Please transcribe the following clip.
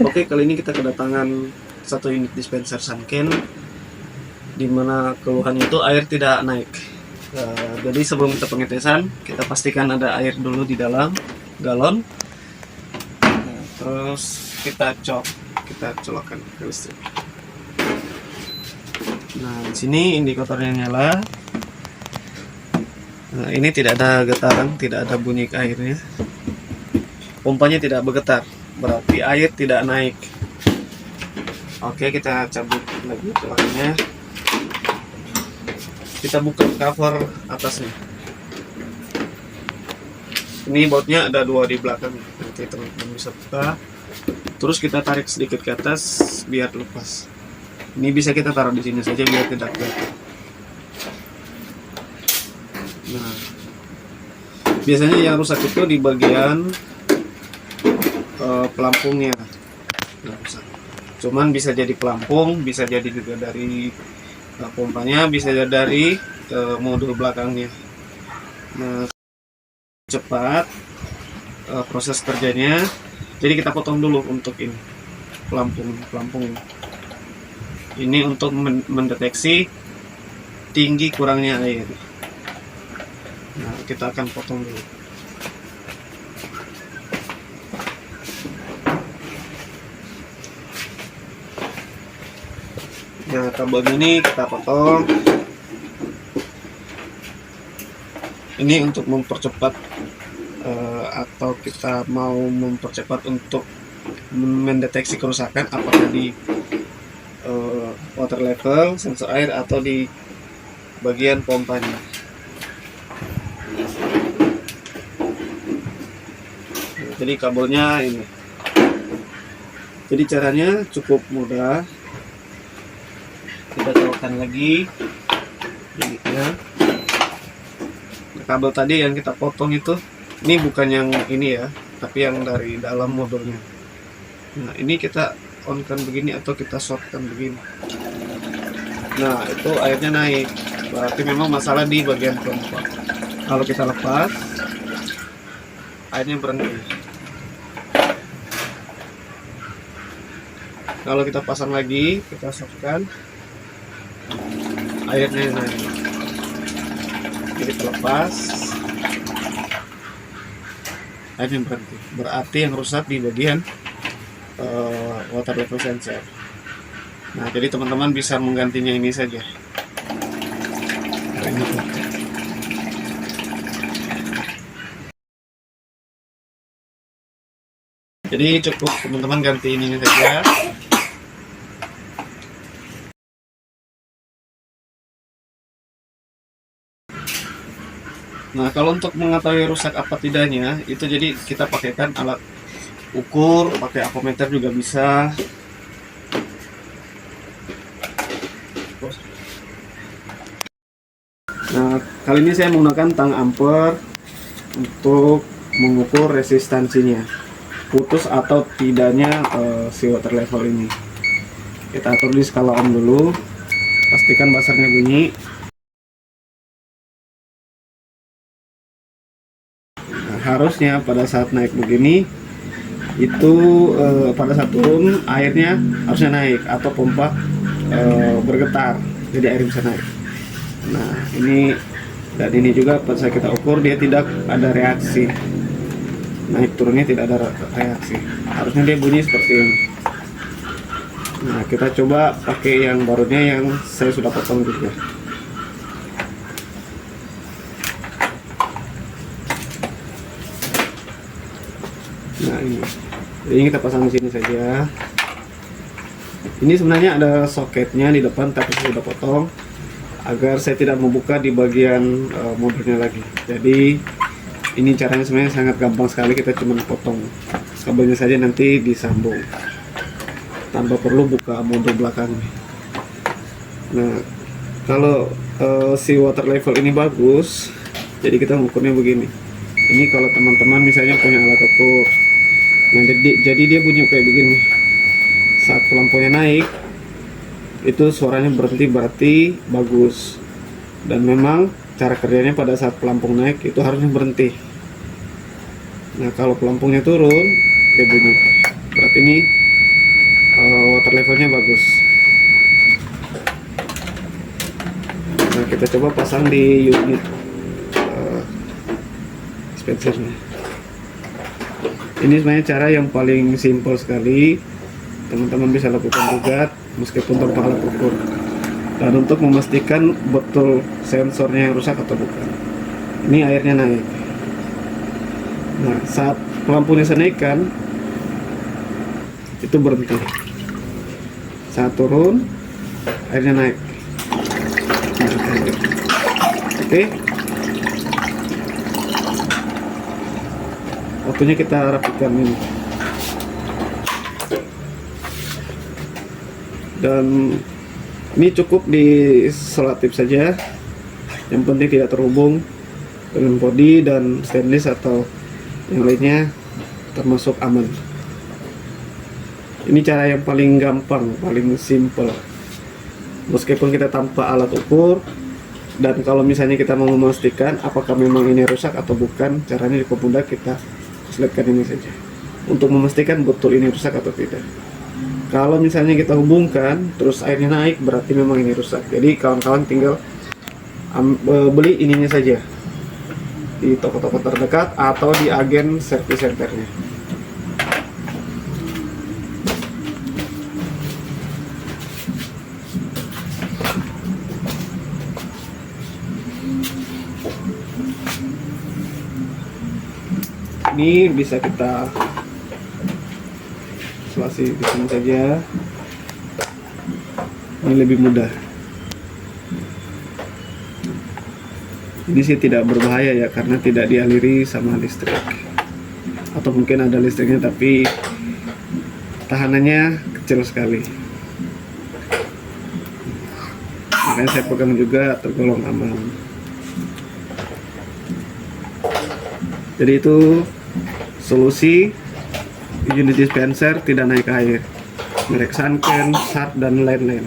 Oke, kali ini kita kedatangan satu unit dispenser Sunken, di mana keluhannya itu air tidak naik. Jadi sebelum kita pengetesan, kita pastikan ada air dulu di dalam galon. Terus kita colokkan ke listrik. Nah, di sini indikatornya nyala. Nah, ini tidak ada getaran, tidak ada bunyi airnya. Pompanya tidak bergetar, berarti air tidak naik. Oke, kita cabut lagi coloknya. Kita buka cover atasnya. Ini bautnya ada dua di belakang, nanti teman-teman bisa buka. Terus kita tarik sedikit ke atas biar lepas. Ini bisa kita taruh di sini saja biar tidak kelihatan. Nah, biasanya yang rusak itu di bagian pelampungnya. Nah, rusak. Cuman bisa jadi pelampung, bisa jadi juga dari pompanya, bisa jadi dari modul belakangnya. Nah, cepat proses kerjanya. Jadi kita potong dulu untuk ini pelampung ini untuk mendeteksi tinggi kurangnya air. Nah, kita akan potong dulu. Nah, kabel ini kita potong. Ini untuk mempercepat atau kita mau mempercepat untuk mendeteksi kerusakan apakah di water level, sensor air, atau di bagian pompanya. Jadi kabelnya ini. Jadi caranya cukup mudah. Kita colokkan lagi ya. Kabel tadi yang kita potong itu, ini bukan yang ini ya, tapi yang dari dalam modulnya. Nah, ini kita on-kan begini atau kita short-kan begini. Nah, itu airnya naik, berarti memang masalah di bagian pompa. Kalau kita lepas, airnya berhenti. Kalau kita pasang lagi, kita short-kan, airnya naik. Jadi kita lepas, airnya berhenti. Berarti yang rusak di bagian water level sensor. Nah, jadi teman-teman bisa menggantinya ini saja. Nah, ini. Jadi cukup teman-teman ganti ini saja. Nah, kalau untuk mengetahui rusak apa tidaknya, itu jadi kita pakaikan alat ukur, pakai avometer juga bisa. Nah, kali ini saya menggunakan tang ampere untuk mengukur resistansinya, putus atau tidaknya si water level ini. Kita atur di skala ohm dulu, pastikan buzzernya bunyi. Nah, harusnya pada saat naik begini, itu pada saat turun airnya harusnya naik atau pompa bergetar, jadi air bisa naik. Nah, ini dan ini juga pada saat kita ukur dia tidak ada reaksi, naik turunnya tidak ada reaksi, harusnya dia bunyi seperti ini. Nah, kita coba pakai yang barunya yang saya sudah potong juga. Nah, ini kita pasang di sini saja. Ini sebenarnya ada soketnya di depan, tapi saya sudah potong agar saya tidak membuka di bagian modulnya lagi. Jadi ini caranya sebenarnya sangat gampang sekali, kita cuma potong kabelnya saja, nanti disambung tanpa perlu buka modul belakangnya. Nah, kalau si water level ini bagus, jadi kita mengukurnya begini. Ini kalau teman-teman misalnya punya alat ukur, nah jadi dia bunyi kayak begini. Saat lampunya naik, itu suaranya berhenti, berarti bagus. Dan memang cara kerjanya pada saat pelampung naik itu harusnya berhenti. Nah, kalau pelampungnya turun, dia bunyi. berarti ini water levelnya bagus. Nah, kita coba pasang di unit dispensernya. Ini sebenarnya cara yang paling simpel sekali, teman-teman bisa lakukan juga meskipun tanpa alat ukur. Dan untuk memastikan betul sensornya yang rusak atau bukan, ini airnya naik. Nah, saat lampunya saya naikkan, itu berhenti. Saat turun, airnya naik. Oke. Waktunya kita rapikan ini. Dan ini cukup disolatif saja. Yang penting tidak terhubung dengan bodi dan stainless atau yang lainnya, termasuk aman. Ini cara yang paling gampang, paling simple. Meskipun kita tanpa alat ukur, dan kalau misalnya kita mau memastikan apakah memang ini rusak atau bukan, caranya cukup mudah, kita korsletkan ini saja untuk memastikan betul ini rusak atau tidak. Kalau misalnya kita hubungkan terus airnya naik, berarti memang ini rusak. Jadi kawan-kawan tinggal beli ininya saja di toko-toko terdekat atau di agen service centernya. Ini bisa kita isolasi di sini saja. Ini lebih mudah. Ini sih tidak berbahaya ya, karena tidak dialiri sama listrik. Atau mungkin ada listriknya tapi tahanannya kecil sekali. Makanya saya pegang juga tergolong aman. Jadi itu solusi unit dispenser tidak naik air, merek Sanken, Sharp, dan lain-lain.